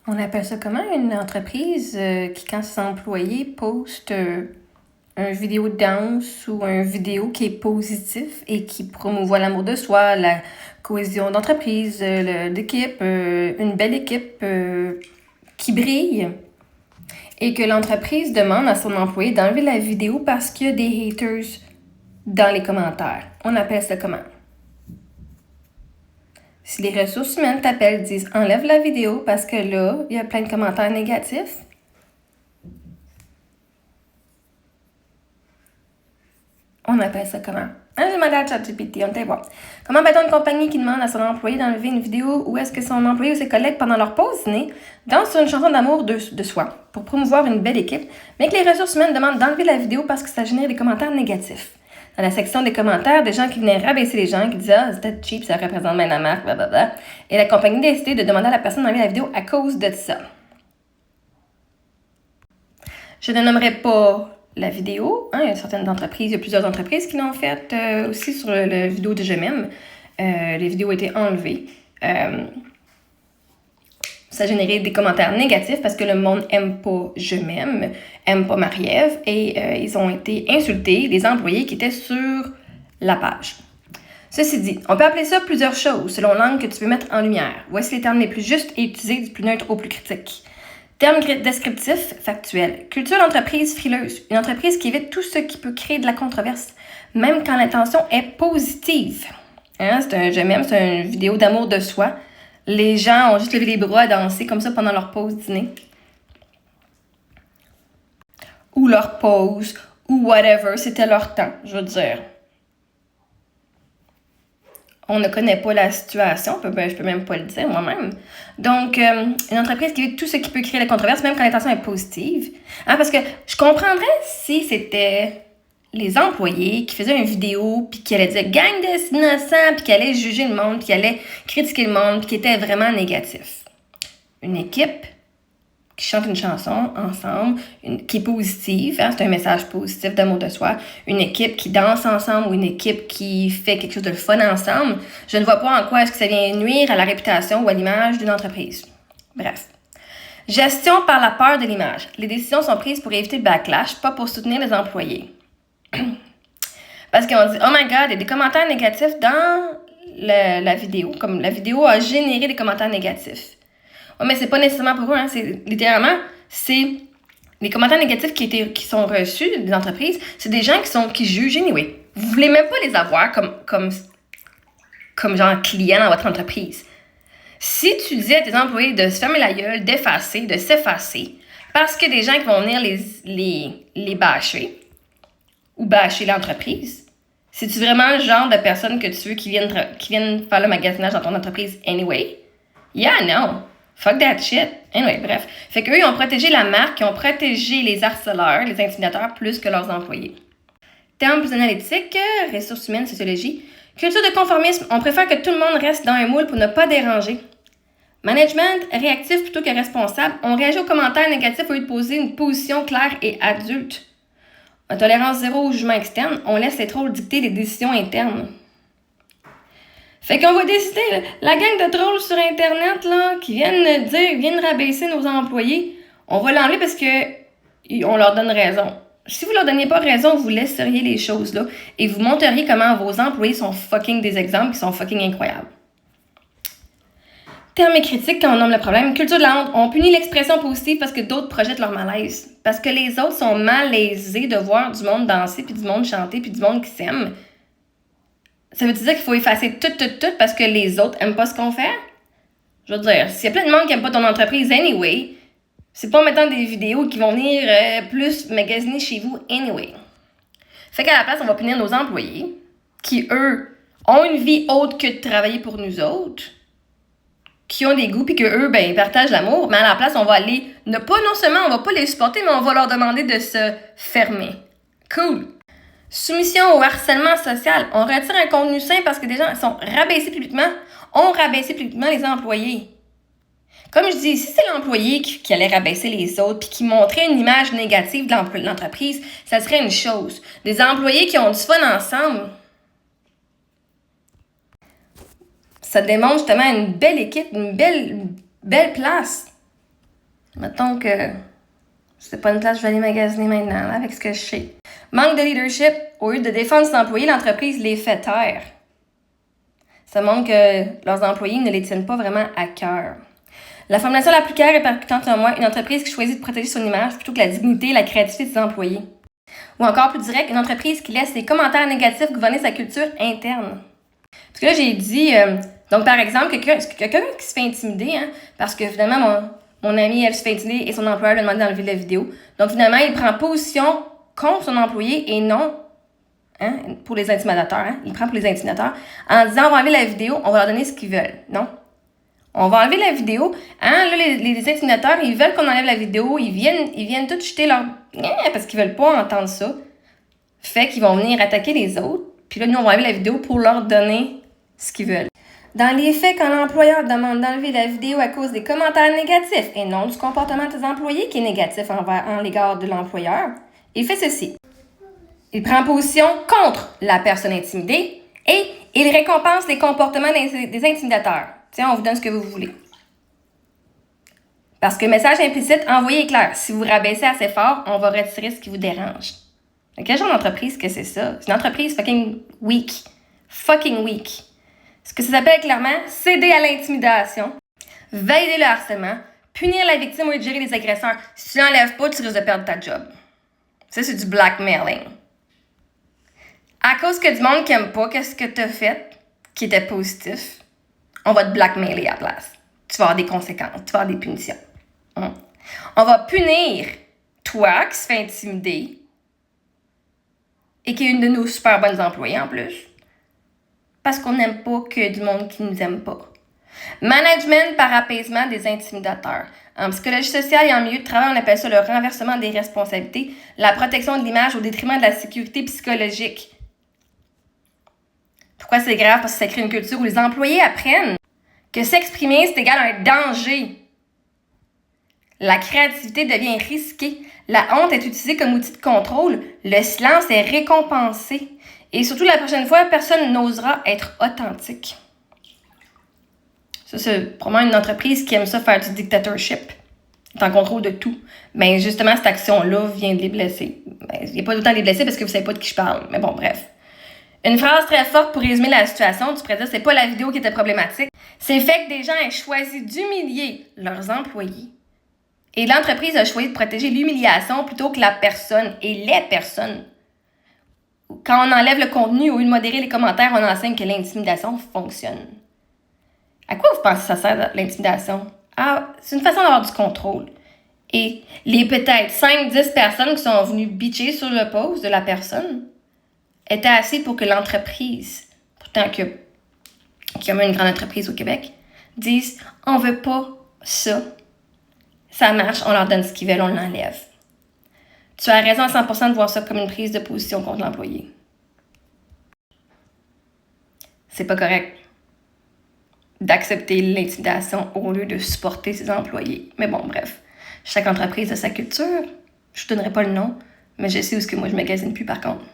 On appelle ça comment? Une entreprise qui, quand ses employés postent une vidéo de danse ou une vidéo qui est positif et qui promouvoit l'amour de soi, la cohésion d'entreprise, d'équipe, une belle équipe qui brille, et que l'entreprise demande à son employé d'enlever la vidéo parce qu'il y a des haters dans les commentaires. On appelle ça comment? Si les ressources humaines t'appellent, disent « Enlève la vidéo parce que là, il y a plein de commentaires négatifs », on appelle ça comment? J'ai demandé à ChatGPT, on était voir. Comment peut-on une compagnie qui demande à son employé d'enlever une vidéo où est-ce que son employé ou ses collègues, pendant leur pause dîner, dansent sur une chanson d'amour de soi pour promouvoir une belle équipe, mais que les ressources humaines demandent d'enlever la vidéo parce que ça génère des commentaires négatifs? Dans la section des commentaires, des gens qui venaient rabaisser les gens, qui disaient « Ah, c'était cheap, ça représente bien la marque, blablabla. » Et la compagnie a décidé de demander à la personne d'enlever la vidéo à cause de ça. Je ne nommerai pas la vidéo. Il y a certaines entreprises, il y a plusieurs entreprises qui l'ont fait aussi sur la vidéo de Je m'aime. Les vidéos ont été enlevées. Ça a généré des commentaires négatifs parce que le monde aime pas Je m'aime, aime pas Marie-Ève, et ils ont été insultés, les employés qui étaient sur la page. Ceci dit, on peut appeler ça plusieurs choses selon l'angle que tu veux mettre en lumière. Voici les termes les plus justes et utilisés du plus neutre au plus critique. Terme descriptif, factuel. Culture d'entreprise frileuse. Une entreprise qui évite tout ce qui peut créer de la controverse, même quand l'intention est positive. C'est un Je m'aime, c'est une vidéo d'amour de soi. Les gens ont juste levé les bras à danser comme ça pendant leur pause dîner. Ou leur pause, ou whatever, c'était leur temps, je veux dire. On ne connaît pas la situation, je peux même pas le dire moi-même. Donc, une entreprise qui évite tout ce qui peut créer la controverse, même quand l'intention est positive. Parce que je comprendrais si c'était les employés qui faisaient une vidéo, puis qui allaient dire « gang d'innocents », puis qui allaient juger le monde, puis qui allaient critiquer le monde, puis qui étaient vraiment négatifs. Une équipe qui chante une chanson ensemble, qui est positive, c'est un message positif d'amour de soi, une équipe qui danse ensemble ou une équipe qui fait quelque chose de fun ensemble, je ne vois pas en quoi est-ce que ça vient nuire à la réputation ou à l'image d'une entreprise. Bref. Gestion par la peur de l'image. Les décisions sont prises pour éviter le backlash, pas pour soutenir les employés. Parce qu'on dit « Oh my God, il y a des commentaires négatifs dans la vidéo. » Comme la vidéo a généré des commentaires négatifs. Oh, mais c'est pas nécessairement pour eux, c'est littéralement, c'est les commentaires négatifs qui sont reçus des entreprises, c'est des gens qui jugent anyway. Vous voulez même pas les avoir comme genre clients dans votre entreprise. Si tu dis à tes employés de se fermer la gueule, d'effacer, de s'effacer, parce que des gens qui vont venir les bâcher ou bâcher l'entreprise, c'est-tu vraiment le genre de personne que tu veux qui viennent faire le magasinage dans ton entreprise anyway? Yeah, no. Fuck that shit. Anyway, bref. Fait qu'eux, ils ont protégé la marque, ils ont protégé les harceleurs, les intimidateurs, plus que leurs employés. Termes plus analytiques, ressources humaines, sociologie. Culture de conformisme, on préfère que tout le monde reste dans un moule pour ne pas déranger. Management, réactif plutôt que responsable, on réagit aux commentaires négatifs au lieu de poser une position claire et adulte. Tolérance zéro au jugement externe, on laisse les trolls dicter les décisions internes. Fait qu'on va décider, la gang de trolls sur Internet là, qui viennent rabaisser nos employés, on va l'enlever parce que on leur donne raison. Si vous leur donniez pas raison, vous laisseriez les choses là et vous montreriez comment vos employés sont fucking des exemples qui sont fucking incroyables. Termes et critiques quand on nomme le problème. Culture de la honte. On punit l'expression positive parce que d'autres projettent leur malaise. Parce que les autres sont malaisés de voir du monde danser, puis du monde chanter, puis du monde qui s'aime. Ça veut dire qu'il faut effacer tout parce que les autres aiment pas ce qu'on fait? Je veux dire, s'il y a plein de monde qui aime pas ton entreprise anyway, c'est pas en mettant des vidéos qui vont venir plus magasiner chez vous anyway. Fait qu'à la place, on va punir nos employés qui, eux, ont une vie autre que de travailler pour nous autres, qui ont des goûts, puis qu'eux, ils partagent l'amour, mais à la place, on va aller, non seulement on va pas les supporter, mais on va leur demander de se fermer. Cool! Soumission au harcèlement social. On retire un contenu sain parce que des gens sont rabaissés publiquement. On rabaissé publiquement les employés. Comme je dis, si c'est l'employé qui allait rabaisser les autres puis qui montrait une image négative de l'entreprise, ça serait une chose. Des employés qui ont du fun ensemble, ça démontre justement une belle équipe, une belle place. Mettons que c'est pas une place que je vais aller magasiner maintenant, là, avec ce que je sais. Manque de leadership. Au lieu de défendre ses employés, l'entreprise les fait taire. Ça montre que leurs employés ne les tiennent pas vraiment à cœur. La formulation la plus claire et percutante selon moi, une entreprise qui choisit de protéger son image plutôt que la dignité et la créativité de ses employés. Ou encore plus direct, une entreprise qui laisse ses commentaires négatifs gouverner sa culture interne. Parce que là, j'ai dit, donc par exemple, quelqu'un qui se fait intimider, hein, parce que finalement, mon amie, elle se fait intimider et son employeur lui a demandé d'enlever la vidéo. Donc finalement, il prend position contre son employé et non pour les intimidateurs. Hein, il prend pour les intimidateurs en disant on va enlever la vidéo, on va leur donner ce qu'ils veulent. Non. On va enlever la vidéo. Hein, là, les intimidateurs, ils veulent qu'on enlève la vidéo. Ils viennent tous jeter leur... parce qu'ils veulent pas entendre ça. Fait qu'ils vont venir attaquer les autres. Puis là, nous, on va enlever la vidéo pour leur donner ce qu'ils veulent. Dans les faits, quand l'employeur demande d'enlever la vidéo à cause des commentaires négatifs et non du comportement de tes employés qui est négatif en l'égard de l'employeur, il fait ceci. Il prend position contre la personne intimidée et il récompense les comportements des intimidateurs. Tiens, on vous donne ce que vous voulez. Parce que le message implicite envoyé est clair. Si vous rabaissez assez fort, on va retirer ce qui vous dérange. Quel genre d'entreprise que c'est ça? C'est une entreprise fucking weak. Fucking weak. Ce que ça s'appelle clairement, céder à l'intimidation, valider le harcèlement, punir la victime ou gérer les agresseurs. Si tu l'enlèves pas, tu risques de perdre ta job. Ça, c'est du blackmailing. À cause que du monde qui aime pas qu'est-ce que tu as fait, qui était positif, on va te blackmailer à la place. Tu vas avoir des conséquences, tu vas avoir des punitions. On va punir toi qui se fait intimider et qui est une de nos super bonnes employées en plus. Parce qu'on n'aime pas que du monde qui nous aime pas. Management par apaisement des intimidateurs. En psychologie sociale et en milieu de travail, on appelle ça le renversement des responsabilités, la protection de l'image au détriment de la sécurité psychologique. Pourquoi c'est grave? Parce que ça crée une culture où les employés apprennent que s'exprimer, c'est égal à un danger. La créativité devient risquée. La honte est utilisée comme outil de contrôle. Le silence est récompensé. Et surtout, la prochaine fois, personne n'osera être authentique. Ça, c'est probablement une entreprise qui aime ça faire du dictatorship. Est en contrôle de tout. Mais justement, cette action-là vient de les blesser. Il n'y a pas d'autant de les blesser parce que vous ne savez pas de qui je parle. Mais bon, bref. Une phrase très forte pour résumer la situation, tu pourrais dire, c'est pas la vidéo qui était problématique. C'est le fait que des gens aient choisi d'humilier leurs employés. Et l'entreprise a choisi de protéger l'humiliation plutôt que la personne et les personnes. Quand on enlève le contenu au lieu de modérer les commentaires, on enseigne que l'intimidation fonctionne. À quoi vous pensez que ça sert l'intimidation? Ah, c'est une façon d'avoir du contrôle. Et les peut-être 5-10 personnes qui sont venues bitcher sur le post de la personne étaient assez pour que l'entreprise, pourtant qu'il y a même une grande entreprise au Québec, disent « on veut pas ça ». Ça marche, on leur donne ce qu'ils veulent, on l'enlève. Tu as raison à 100% de voir ça comme une prise de position contre l'employé. C'est pas correct d'accepter l'intimidation au lieu de supporter ses employés. Mais bon, bref. Chaque entreprise a sa culture. Je ne donnerai pas le nom, mais je sais où est-ce que moi je magasine plus par contre.